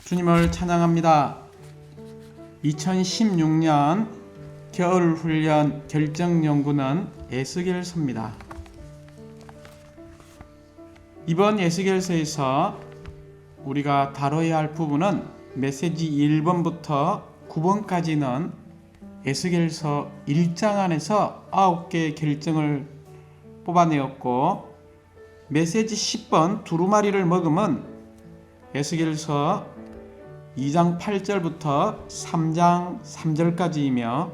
주님을 찬양합니다. 2016년 겨울훈련 결정연구는 에스겔서입니다. 이번 에스겔서에서 우리가 다뤄야 할 부분은 메시지 1번부터 9번까지는 에스겔서 1장 안에서 9개의 결정을 뽑아내었고, 메시지 10번 두루마리를 먹으면 에스겔서 2장 8절부터 3장 3절까지이며,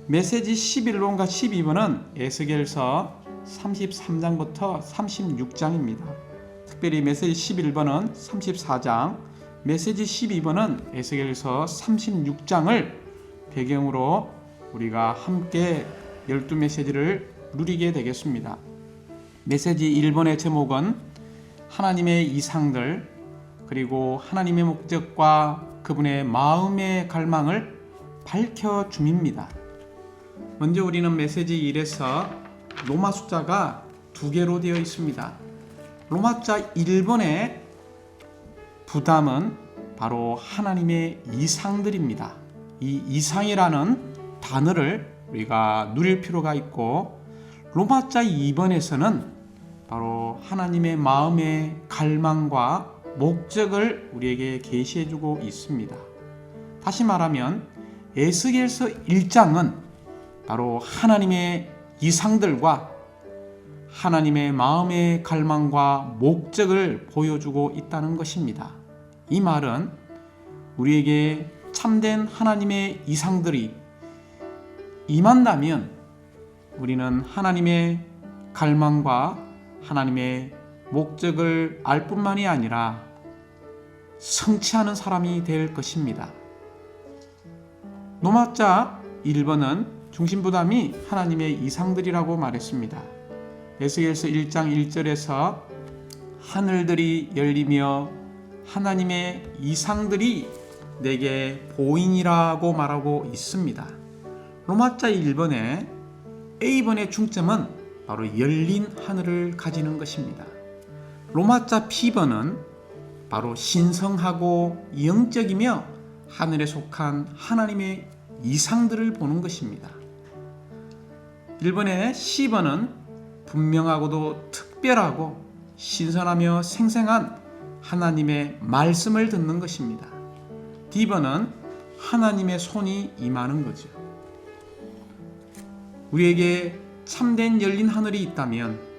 메시지 11번과 12번은 에스겔서 33장부터 36장입니다. 특별히 메시지 11번은 34장, 메시지 12번은 에스겔서 36장을 배경으로 우리가 함께 12메시지를 누리게 되겠습니다. 메시지 1번의 제목은 하나님의 이상들, 그리고 하나님의 목적과 그분의 마음의 갈망을 밝혀줌입니다. 먼저 우리는 메시지 1에서 로마 숫자가 2개로 되어 있습니다. 로마자 1번의 부담은 바로 하나님의 이상들입니다. 이 이상이라는 단어를 우리가 누릴 필요가 있고, 로마자 2번에서는 바로 하나님의 마음의 갈망과 목적을 우리에게 계시해주고 있습니다. 다시 말하면 에스겔서 1장은 바로 하나님의 이상들과 하나님의 마음의 갈망과 목적을 보여주고 있다는 것입니다. 이 말은 우리에게 참된 하나님의 이상들이 임한다면 우리는 하나님의 갈망과 하나님의 목적을 알 뿐만이 아니라 성취하는 사람이 될 것입니다. 로마자 1번은 중심부담이 하나님의 이상들이라고 말했습니다. 에스겔서 1장 1절에서 하늘들이 열리며 하나님의 이상들이 내게 보이니라고 말하고 있습니다. 로마자 1번의 A번의 중점은 바로 열린 하늘을 가지는 것입니다. 로마자 B번은 바로 신성하고 영적이며 하늘에 속한 하나님의 이상들을 보는 것입니다. 1번의 C번은 분명하고도 특별하고 신선하며 생생한 하나님의 말씀을 듣는 것입니다. D번은 하나님의 손이 임하는 거죠. 우리에게 참된 열린 하늘이 있다면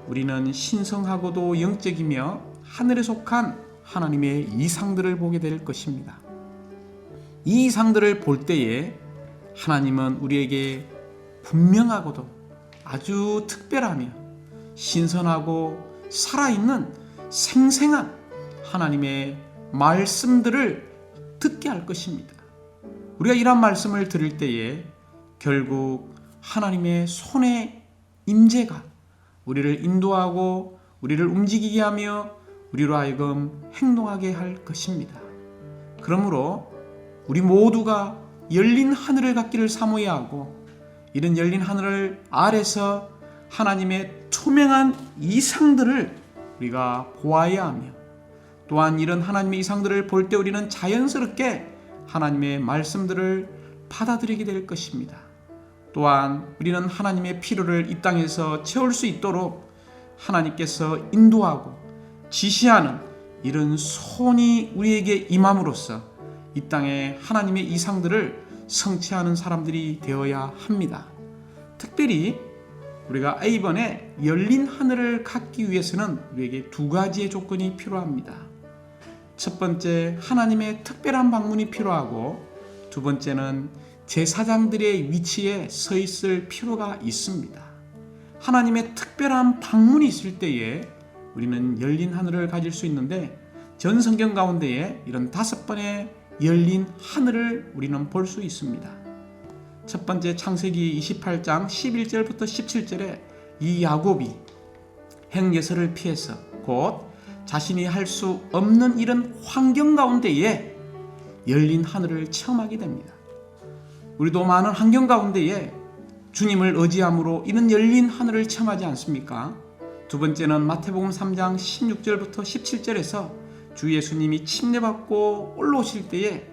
우리는 신성하고도 영적이며 하늘에 속한 하나님의 이상들을 보게 될 것입니다. 이 이상들을 볼 때에 하나님은 우리에게 분명하고도 아주 특별하며 신선하고 살아있는 생생한 하나님의 말씀들을 듣게 할 것입니다. 우리가 이런 말씀을 들을 때에 결국 하나님의 손의 임재가 우리를 인도하고 우리를 움직이게 하며 우리로 하여금 행동하게 할 것입니다. 그러므로 우리 모두가 열린 하늘을 갖기를 사모해야 하고, 이런 열린 하늘 아래서 하나님의 투명한 이상들을 우리가 보아야 하며, 또한 이런 하나님의 이상들을 볼 때 우리는 자연스럽게 하나님의 말씀들을 받아들이게 될 것입니다. 또한 우리는 하나님의 필요를 이 땅에서 채울 수 있도록 하나님께서 인도하고 지시하는 이런 손이 우리에게 임함으로써 이 땅에 하나님의 이상들을 성취하는 사람들이 되어야 합니다. 특별히 우리가 A번에 열린 하늘을 갖기 위해서는 우리에게 2가지의 조건이 필요합니다. 첫 번째, 하나님의 특별한 방문이 필요하고, 두 번째는 제사장들의 위치에 서 있을 필요가 있습니다. 하나님의 특별한 방문이 있을 때에 우리는 열린 하늘을 가질 수 있는데, 전 성경 가운데에 이런 5번의 열린 하늘을 우리는 볼 수 있습니다. 첫 번째, 창세기 28장 11절부터 17절에 이 야곱이 행예설을 피해서 곧 자신이 할 수 없는 이런 환경 가운데에 열린 하늘을 체험하게 됩니다. 우리도 많은 환경 가운데에 주님을 의지함으로 이런 열린 하늘을 체험하지 않습니까? 두 번째는 마태복음 3장 16절부터 17절에서 주 예수님이 침례받고 올라오실 때에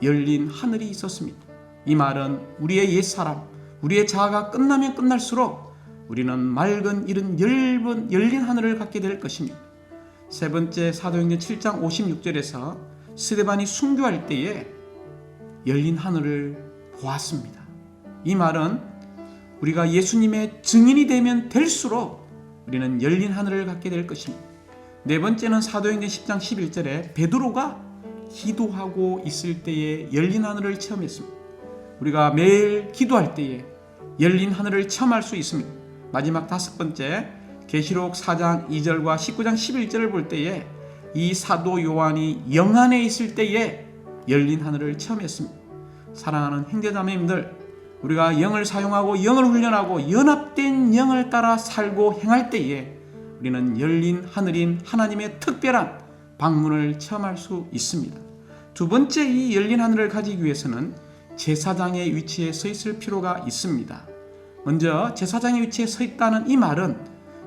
열린 하늘이 있었습니다. 이 말은 우리의 옛사람, 우리의 자아가 끝나면 끝날수록 우리는 맑은 이런 열린 하늘을 갖게 될 것입니다. 세 번째, 사도행전 7장 56절에서 스데반이 순교할 때에 열린 하늘을 보았습니다. 이 말은 우리가 예수님의 증인이 되면 될수록 우리는 열린 하늘을 갖게 될 것입니다. 네 번째는 사도행전 10장 11절에 베드로가 기도하고 있을 때에 열린 하늘을 체험했습니다. 우리가 매일 기도할 때에 열린 하늘을 체험할 수 있습니다. 마지막 다섯 번째, 계시록 4장 2절과 19장 11절을 볼 때에 이 사도 요한이 영 안에 있을 때에 열린 하늘을 체험했습니다. 사랑하는 형제자매님들, 우리가 영을 사용하고 영을 훈련하고 연합된 영을 따라 살고 행할 때에 우리는 열린 하늘인 하나님의 특별한 방문을 체험할 수 있습니다. 두 번째, 이 열린 하늘을 가지기 위해서는 제사장의 위치에 서 있을 필요가 있습니다. 먼저 제사장의 위치에 서 있다는 이 말은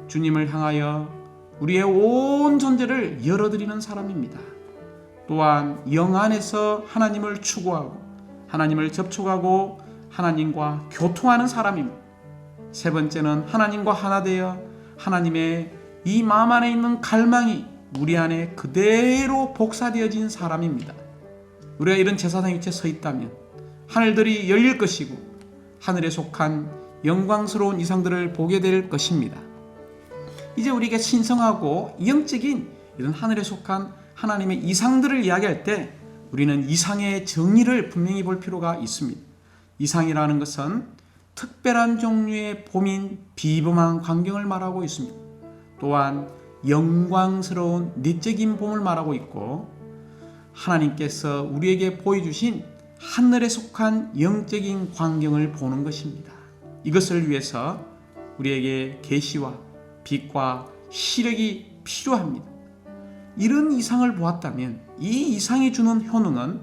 주님을 향하여 우리의 온 존재를 열어드리는 사람입니다. 또한 영 안에서 하나님을 추구하고 하나님을 접촉하고 하나님과 교통하는 사람입니다. 세 번째는 하나님과 하나 되어 하나님의 이 마음 안에 있는 갈망이 우리 안에 그대로 복사되어진 사람입니다. 우리가 이런 제사장 위치에 서 있다면 하늘들이 열릴 것이고 하늘에 속한 영광스러운 이상들을 보게 될 것입니다. 이제 우리가 신성하고 영적인 이런 하늘에 속한 하나님의 이상들을 이야기할 때 우리는 이상의 정의를 분명히 볼 필요가 있습니다. 이상이라는 것은 특별한 종류의 봄인 비범한 광경을 말하고 있습니다. 또한 영광스러운 내적인 봄을 말하고 있고 하나님께서 우리에게 보여주신 하늘에 속한 영적인 광경을 보는 것입니다. 이것을 위해서 우리에게 계시와 빛과 시력이 필요합니다. 이런 이상을 보았다면 이 이상이 주는 효능은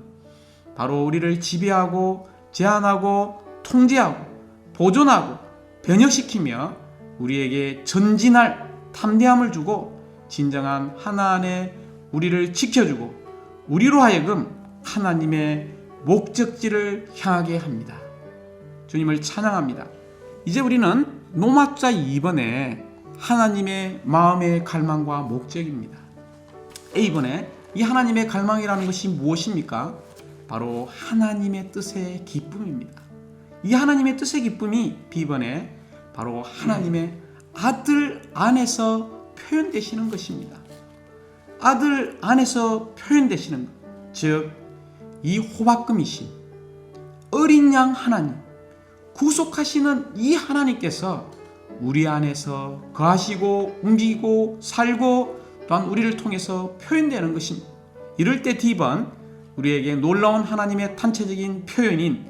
바로 우리를 지배하고 제한하고 통제하고 보존하고 변혁시키며 우리에게 전진할 탐대함을 주고 진정한 하나 안에 우리를 지켜주고 우리로 하여금 하나님의 목적지를 향하게 합니다. 주님을 찬양합니다. 이제 우리는 노마자 2번에 하나님의 마음의 갈망과 목적입니다. A번에 이 하나님의 갈망이라는 것이 무엇입니까? 바로 하나님의 뜻의 기쁨입니다. 이 하나님의 뜻의 기쁨이 B번에 바로 하나님의 아들 안에서 표현되시는 것입니다. 아들 안에서 표현되시는 것, 즉 이 호박금이신 어린 양 하나님, 구속하시는 이 하나님께서 우리 안에서 거하시고 움직이고 살고 또한 우리를 통해서 표현되는 것입니다. 이럴 때 D번, 우리에게 놀라운 하나님의 단체적인 표현인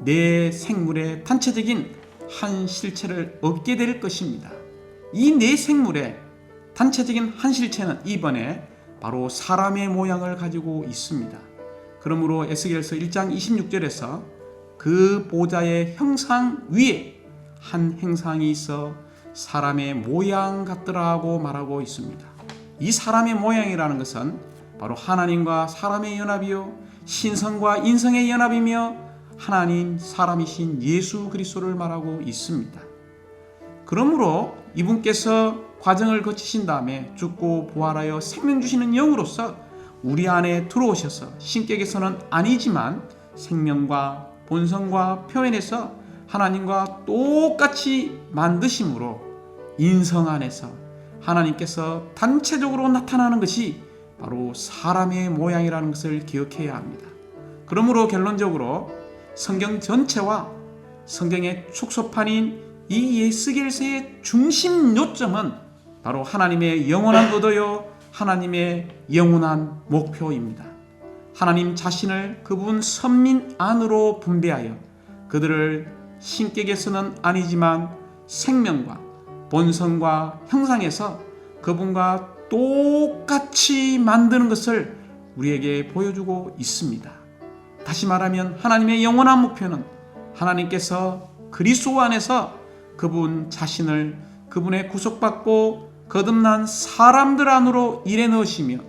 내 생물의 단체적인 한 실체를 얻게 될 것입니다. 이 내 생물의 단체적인 한 실체는 이번에 바로 사람의 모양을 가지고 있습니다. 그러므로 에스겔서 1장 26절에서 그 보좌의 형상 위에 한 행상이 있어 사람의 모양 같더라고 말하고 있습니다. 이 사람의 모양이라는 것은 바로 하나님과 사람의 연합이요 신성과 인성의 연합이며 하나님 사람이신 예수 그리스도를 말하고 있습니다. 그러므로 이분께서 과정을 거치신 다음에 죽고 부활하여 생명 주시는 영으로서 우리 안에 들어오셔서 신격에서는 아니지만 생명과 본성과 표현에서 하나님과 똑같이 만드심으로 인성 안에서 하나님께서 단체적으로 나타나는 것이 바로 사람의 모양이라는 것을 기억해야 합니다. 그러므로 결론적으로 성경 전체와 성경의 축소판인 이 에스겔서의 중심 요점은 바로 하나님의 영원한 의도요 하나님의 영원한 목표입니다. 하나님 자신을 그분 선민 안으로 분배하여 그들을 신격에서는 아니지만 생명과 본성과 형상에서 그분과 똑같이 만드는 것을 우리에게 보여주고 있습니다. 다시 말하면 하나님의 영원한 목표는 하나님께서 그리스도 안에서 그분 자신을 그분의 구속받고 거듭난 사람들 안으로 일해 넣으시며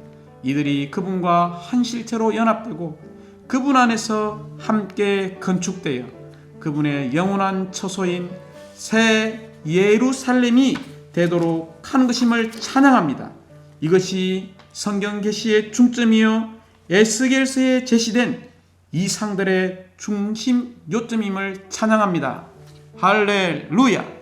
이들이 그분과 한 실체로 연합되고 그분 안에서 함께 건축되어 그분의 영원한 처소인 새 예루살렘이 되도록 하는 것임을 찬양합니다. 이것이 성경 계시의 중점이요 에스겔서에 제시된 이상들의 중심 요점임을 찬양합니다. 할렐루야!